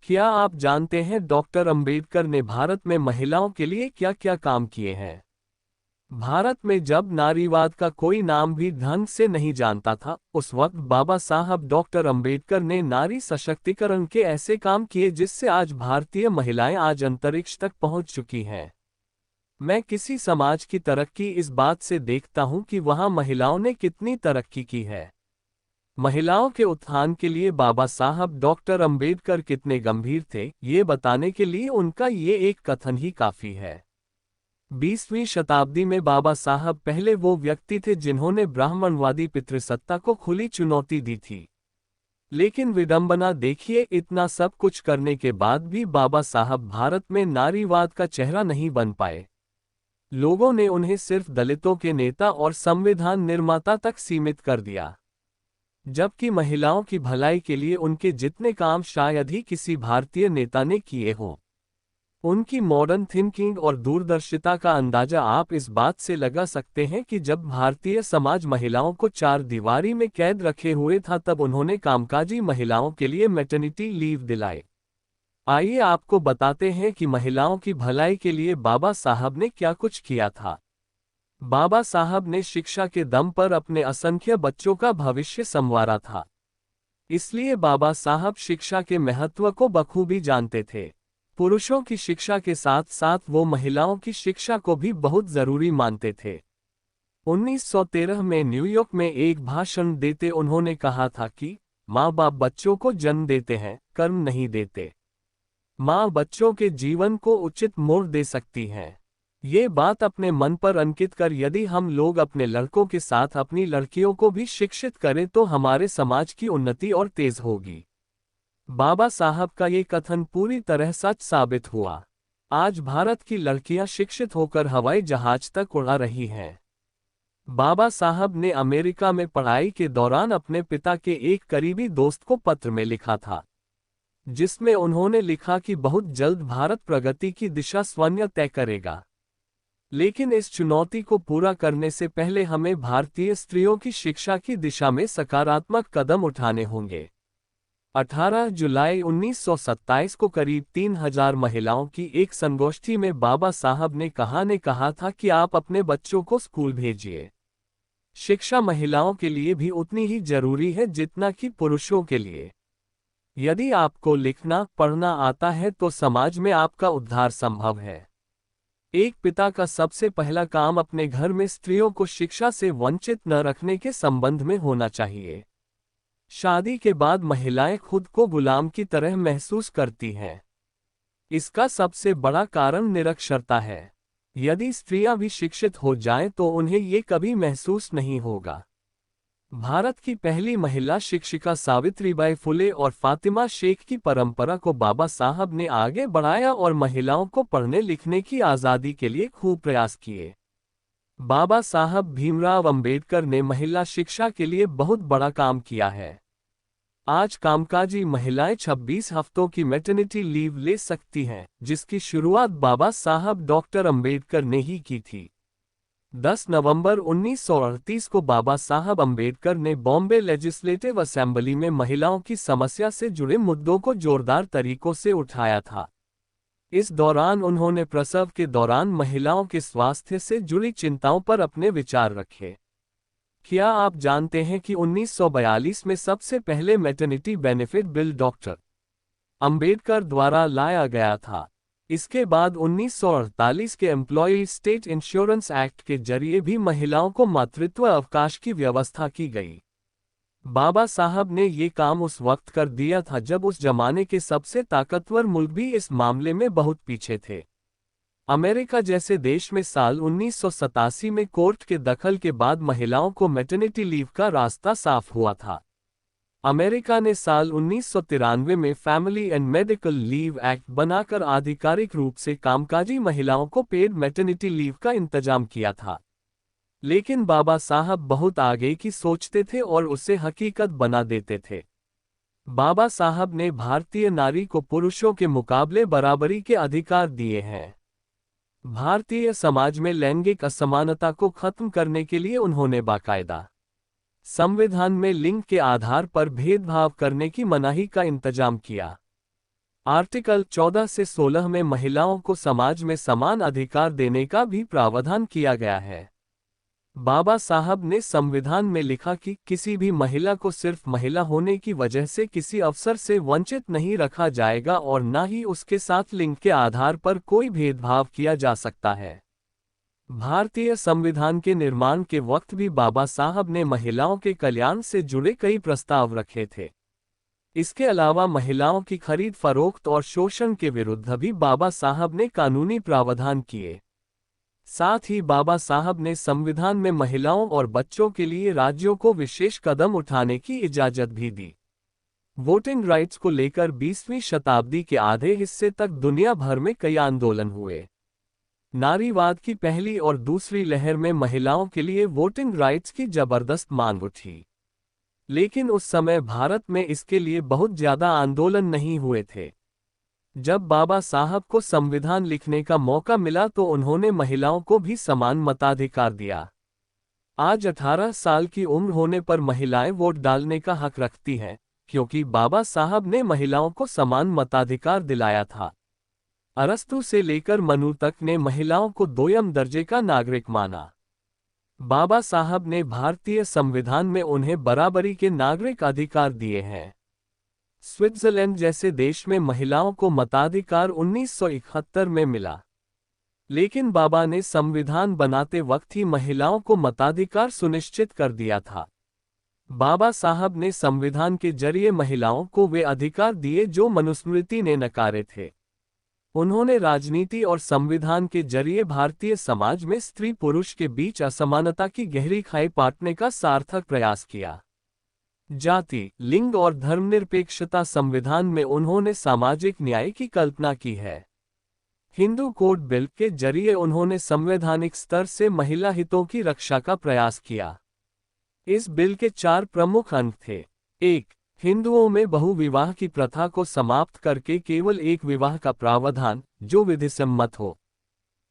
क्या आप जानते हैं डॉक्टर अंबेडकर ने भारत में महिलाओं के लिए क्या क्या काम किए हैं? भारत में जब नारीवाद का कोई नाम भी ढंग से नहीं जानता था, उस वक्त बाबा साहब डॉक्टर अंबेडकर ने नारी सशक्तिकरण के ऐसे काम किए जिससे आज भारतीय महिलाएं आज अंतरिक्ष तक पहुंच चुकी हैं। मैं किसी समाज की तरक्की इस बात से देखता हूं कि वहां महिलाओं ने कितनी तरक्की की है। महिलाओं के उत्थान के लिए बाबा साहब डॉक्टर अंबेडकर कितने गंभीर थे, ये बताने के लिए उनका ये एक कथन ही काफी है। 20वीं शताब्दी में बाबा साहब पहले वो व्यक्ति थे जिन्होंने ब्राह्मणवादी पितृसत्ता को खुली चुनौती दी थी। लेकिन विडंबना देखिए, इतना सब कुछ करने के बाद भी बाबा साहब भारत में नारीवाद का चेहरा नहीं बन पाए। लोगों ने उन्हें सिर्फ दलितों के नेता और संविधान निर्माता तक सीमित कर दिया, जबकि महिलाओं की भलाई के लिए उनके जितने काम शायद ही किसी भारतीय नेता ने किए हों। उनकी मॉडर्न थिंकिंग और दूरदर्शिता का अंदाजा आप इस बात से लगा सकते हैं कि जब भारतीय समाज महिलाओं को चार दीवारी में कैद रखे हुए था, तब उन्होंने कामकाजी महिलाओं के लिए मैटरनिटी लीव दिलाए। आइए आपको बताते हैं कि महिलाओं की भलाई के लिए बाबा साहब ने क्या कुछ किया था। बाबा साहब ने शिक्षा के दम पर अपने असंख्य बच्चों का भविष्य संवारा था। इसलिए बाबा साहब शिक्षा के महत्व को बखूबी जानते थे। पुरुषों की शिक्षा के साथ साथ वो महिलाओं की शिक्षा को भी बहुत जरूरी मानते थे। 1913 में न्यूयॉर्क में एक भाषण देते उन्होंने कहा था कि माँ बाप बच्चों को जन्म देते हैं, कर्म नहीं देते। माँ बच्चों के जीवन को उचित मोड़ दे सकती हैं। ये बात अपने मन पर अंकित कर यदि हम लोग अपने लड़कों के साथ अपनी लड़कियों को भी शिक्षित करें तो हमारे समाज की उन्नति और तेज होगी। बाबा साहब का ये कथन पूरी तरह सच साबित हुआ। आज भारत की लड़कियां शिक्षित होकर हवाई जहाज तक उड़ा रही हैं। बाबा साहब ने अमेरिका में पढ़ाई के दौरान अपने पिता के एक करीबी दोस्त को पत्र में लिखा था, जिसमें उन्होंने लिखा कि बहुत जल्द भारत प्रगति की दिशा स्वयं तय करेगा, लेकिन इस चुनौती को पूरा करने से पहले हमें भारतीय स्त्रियों की शिक्षा की दिशा में सकारात्मक कदम उठाने होंगे। 18 जुलाई 1927 को करीब 3000 महिलाओं की एक संगोष्ठी में बाबा साहब ने कहा था कि आप अपने बच्चों को स्कूल भेजिए। शिक्षा महिलाओं के लिए भी उतनी ही जरूरी है जितना कि पुरुषों के लिए। यदि आपको लिखना पढ़ना आता है तो समाज में आपका उद्धार संभव है। एक पिता का सबसे पहला काम अपने घर में स्त्रियों को शिक्षा से वंचित न रखने के संबंध में होना चाहिए। शादी के बाद महिलाएं खुद को गुलाम की तरह महसूस करती हैं। इसका सबसे बड़ा कारण निरक्षरता है। यदि स्त्रियां भी शिक्षित हो जाएं तो उन्हें ये कभी महसूस नहीं होगा। भारत की पहली महिला शिक्षिका सावित्रीबाई फुले और फातिमा शेख की परंपरा को बाबा साहब ने आगे बढ़ाया और महिलाओं को पढ़ने लिखने की आज़ादी के लिए खूब प्रयास किए। बाबा साहब भीमराव अंबेडकर ने महिला शिक्षा के लिए बहुत बड़ा काम किया है। आज कामकाजी महिलाएं 26 हफ्तों की मैटरनिटी लीव ले सकती हैं, जिसकी शुरुआत बाबा साहब डॉक्टर अंबेडकर ने ही की थी। 10 नवंबर 1938 को बाबा साहब अंबेडकर ने बॉम्बे लेजिस्लेटिव असेंबली में महिलाओं की समस्या से जुड़े मुद्दों को जोरदार तरीकों से उठाया था। इस दौरान उन्होंने प्रसव के दौरान महिलाओं के स्वास्थ्य से जुड़ी चिंताओं पर अपने विचार रखे। क्या आप जानते हैं कि 1942 में सबसे पहले maternity benefit bill doctor Ambedkar द्वारा लाया गया था। इसके बाद 1948 के एम्प्लॉय स्टेट इंश्योरेंस एक्ट के जरिए भी महिलाओं को मातृत्व अवकाश की व्यवस्था की गई। बाबा साहब ने ये काम उस वक्त कर दिया था जब उस जमाने के सबसे ताकतवर मुल्क भी इस मामले में बहुत पीछे थे। अमेरिका जैसे देश में साल 1987 में कोर्ट के दखल के बाद महिलाओं को मैटरनिटी लीव का रास्ता साफ हुआ था। अमेरिका ने साल 1993 में family and medical leave act बनाकर आधिकारिक रूप से कामकाजी महिलाओं को पेड मैटरनिटी लीव का इंतजाम किया था। लेकिन बाबा साहब बहुत आगे की सोचते थे और उसे हकीकत बना देते थे। बाबा साहब ने भारतीय नारी को पुरुषों के मुकाबले बराबरी के अधिकार दिए हैं। भारतीय समाज में लैंगिक असमानता को खत्म करने के लिए उन्होंने बाकायदा संविधान में लिंग के आधार पर भेदभाव करने की मनाही का इंतजाम किया। आर्टिकल 14 से 16 में महिलाओं को समाज में समान अधिकार देने का भी प्रावधान किया गया है। बाबा साहब ने संविधान में लिखा कि किसी भी महिला को सिर्फ महिला होने की वजह से किसी अवसर से वंचित नहीं रखा जाएगा और न ही उसके साथ लिंग के आधार पर कोई भेदभाव किया जा सकता है। भारतीय संविधान के निर्माण के वक्त भी बाबा साहब ने महिलाओं के कल्याण से जुड़े कई प्रस्ताव रखे थे। इसके अलावा महिलाओं की खरीद फरोख्त और शोषण के विरुद्ध भी बाबा साहब ने कानूनी प्रावधान किए। साथ ही बाबा साहब ने संविधान में महिलाओं और बच्चों के लिए राज्यों को विशेष कदम उठाने की इजाजत भी दी। वोटिंग राइट्स को लेकर 20वीं शताब्दी के आधे हिस्से तक दुनिया भर में कई आंदोलन हुए। नारीवाद की पहली और दूसरी लहर में महिलाओं के लिए वोटिंग राइट्स की जबरदस्त मांग उठी, लेकिन उस समय भारत में इसके लिए बहुत ज्यादा आंदोलन नहीं हुए थे। जब बाबा साहब को संविधान लिखने का मौका मिला तो उन्होंने महिलाओं को भी समान मताधिकार दिया। आज 18 साल की उम्र होने पर महिलाएं वोट डालने का हक रखती हैं, क्योंकि बाबा साहब ने महिलाओं को समान मताधिकार दिलाया था। अरस्तू से लेकर मनु तक ने महिलाओं को दोयम दर्जे का नागरिक माना। बाबा साहब ने भारतीय संविधान में उन्हें बराबरी के नागरिक अधिकार दिए हैं। स्विट्जरलैंड जैसे देश में महिलाओं को मताधिकार 1971 में मिला, लेकिन बाबा ने संविधान बनाते वक्त ही महिलाओं को मताधिकार सुनिश्चित कर दिया था। बाबा साहब ने संविधान के जरिए महिलाओं को वे अधिकार दिए जो मनुस्मृति ने नकारे थे। उन्होंने राजनीति और संविधान के जरिए भारतीय समाज में स्त्री पुरुष के बीच असमानता की गहरी खाई पाटने का सार्थक प्रयास किया। जाति, लिंग और धर्मनिरपेक्षता संविधान में उन्होंने सामाजिक न्याय की कल्पना की है। हिंदू कोड बिल के जरिए उन्होंने संवैधानिक स्तर से महिला हितों की रक्षा का प्रयास किया। इस बिल के 4 प्रमुख अंग थे। 1. हिंदुओं में बहुविवाह की प्रथा को समाप्त करके केवल एक विवाह का प्रावधान, जो विधिसम्मत हो।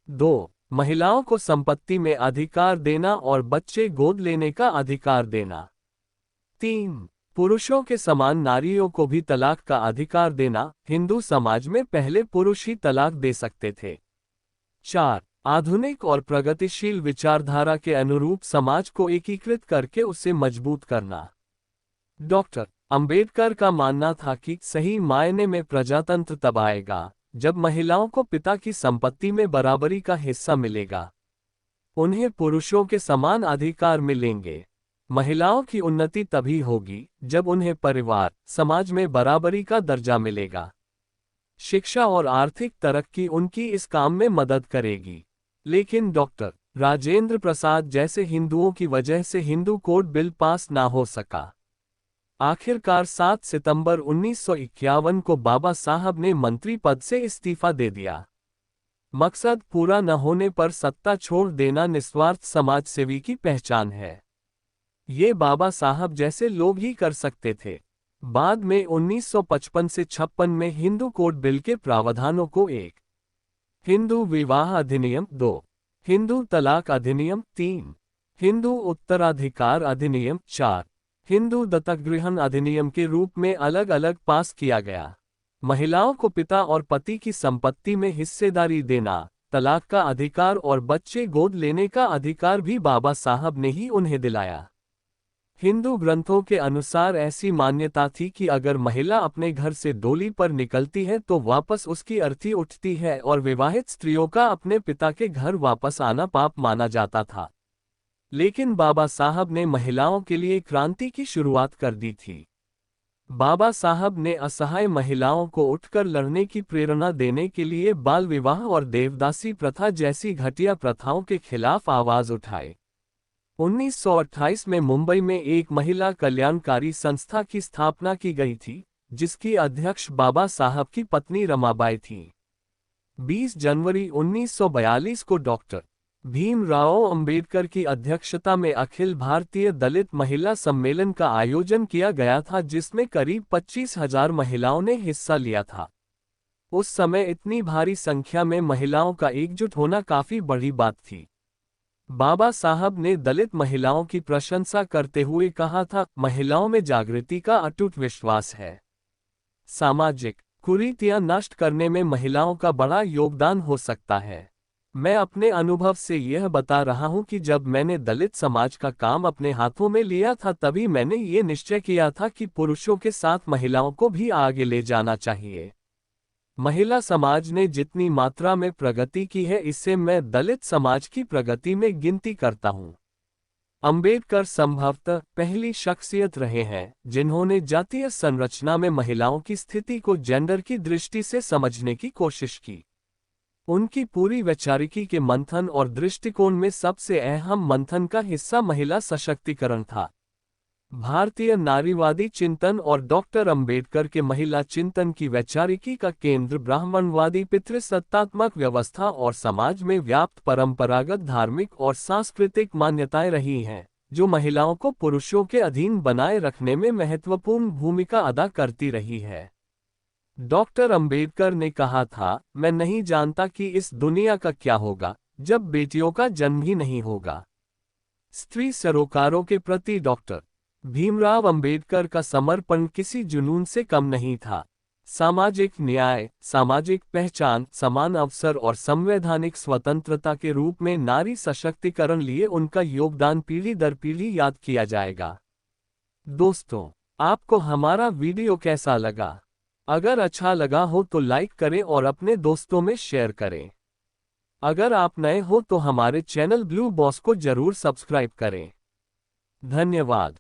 2. महिलाओं को संपत्ति में अधिकार देना और बच्चे गोद लेने का अधिकार देना। 3. पुरुषों के समान नारियों को भी तलाक का अधिकार देना। हिंदू समाज में पहले पुरुष ही तलाक दे सकते थे। 4. आधुनिक और प्रगतिशील विचारधारा के अनुरूप समाज को एकीकृत करके उसे मजबूत करना। डॉक्टर अंबेडकर का मानना था कि सही मायने में प्रजातंत्र तब आएगा जब महिलाओं को पिता की संपत्ति में बराबरी का हिस्सा मिलेगा। उन्हें पुरुषों के समान अधिकार मिलेंगे। महिलाओं की उन्नति तभी होगी जब उन्हें परिवार, समाज में बराबरी का दर्जा मिलेगा। शिक्षा और आर्थिक तरक्की उनकी इस काम में मदद करेगी। लेकिन डॉक्टर राजेंद्र प्रसाद जैसे हिंदुओं की वजह से हिंदू कोड बिल पास ना हो सका। आखिरकार 7 सितंबर 1951 को बाबा साहब ने मंत्री पद से इस्तीफा दे दिया। मकसद पूरा न होने पर सत्ता छोड़ देना निस्वार्थ समाजसेवी की पहचान है। ये बाबा साहब जैसे लोग ही कर सकते थे। बाद में 1955 से 56 में हिंदू कोड बिल के प्रावधानों को 1. हिंदू विवाह अधिनियम 2. हिंदू तलाक अधिनियम 3. हिंदू उत्तराधिकार अधिनियम 4. हिंदू दत्तक ग्रहण अधिनियम के रूप में अलग अलग पास किया गया। महिलाओं को पिता और पति की संपत्ति में हिस्सेदारी देना, तलाक का अधिकार और बच्चे गोद लेने का अधिकार भी बाबा साहब ने ही उन्हें दिलाया। हिंदू ग्रंथों के अनुसार ऐसी मान्यता थी कि अगर महिला अपने घर से डोली पर निकलती है तो वापस उसकी अर्थी उठती है और विवाहित स्त्रियों का अपने पिता के घर वापस आना पाप माना जाता था। लेकिन बाबा साहब ने महिलाओं के लिए क्रांति की शुरुआत कर दी थी। बाबा साहब ने असहाय महिलाओं को उठकर लड़ने की प्रेरणा देने के लिए बाल विवाह और देवदासी प्रथा जैसी घटिया प्रथाओं के खिलाफ आवाज उठाई। 1928 में मुंबई में एक महिला कल्याणकारी संस्था की स्थापना की गई थी, जिसकी अध्यक्ष बाबा साहब की पत्नी रमाबाई थी। 20 जनवरी 1942 को डॉक्टर भीमराव अंबेडकर की अध्यक्षता में अखिल भारतीय दलित महिला सम्मेलन का आयोजन किया गया था, जिसमें करीब 25,000 महिलाओं ने हिस्सा लिया था। उस समय इतनी भारी संख्या में महिलाओं का एकजुट होना काफी बड़ी बात थी। बाबा साहब ने दलित महिलाओं की प्रशंसा करते हुए कहा था, महिलाओं में जागृति का अटूट विश्वास है। सामाजिक कुरीतियां नष्ट करने में महिलाओं का बड़ा योगदान हो सकता है। मैं अपने अनुभव से यह बता रहा हूं कि जब मैंने दलित समाज का काम अपने हाथों में लिया था तभी मैंने ये निश्चय किया था कि पुरुषों के साथ महिलाओं को भी आगे ले जाना चाहिए। महिला समाज ने जितनी मात्रा में प्रगति की है इससे मैं दलित समाज की प्रगति में गिनती करता हूं। अंबेडकर संभवतः पहली शख्सियत रहे हैं जिन्होंने जातीय संरचना में महिलाओं की स्थिति को जेंडर की दृष्टि से समझने की कोशिश की। उनकी पूरी वैचारिकी के मंथन और दृष्टिकोण में सबसे अहम मंथन का हिस्सा महिला सशक्तिकरण था। भारतीय नारीवादी चिंतन और डॉक्टर अंबेडकर के महिला चिंतन की वैचारिकी का केंद्र ब्राह्मणवादी पितृसत्तात्मक व्यवस्था और समाज में व्याप्त परंपरागत धार्मिक और सांस्कृतिक मान्यताएं रही हैं, जो महिलाओं को पुरुषों के अधीन बनाए रखने में महत्वपूर्ण भूमिका अदा करती रही है। डॉक्टर अंबेडकर ने कहा था, मैं नहीं जानता कि इस दुनिया का क्या होगा जब बेटियों का जन्म ही नहीं होगा। स्त्री सरोकारों के प्रति डॉक्टर भीमराव अंबेडकर का समर्पण किसी जुनून से कम नहीं था। सामाजिक न्याय, सामाजिक पहचान, समान अवसर और संवैधानिक स्वतंत्रता के रूप में नारी सशक्तिकरण लिए उनका योगदान पीढ़ी दर पीढ़ी याद किया जाएगा। दोस्तों, आपको हमारा वीडियो कैसा लगा? अगर अच्छा लगा हो तो लाइक करें और अपने दोस्तों में शेयर करें। अगर आप नए हो तो हमारे चैनल ब्लू बॉस को जरूर सब्सक्राइब करें। धन्यवाद।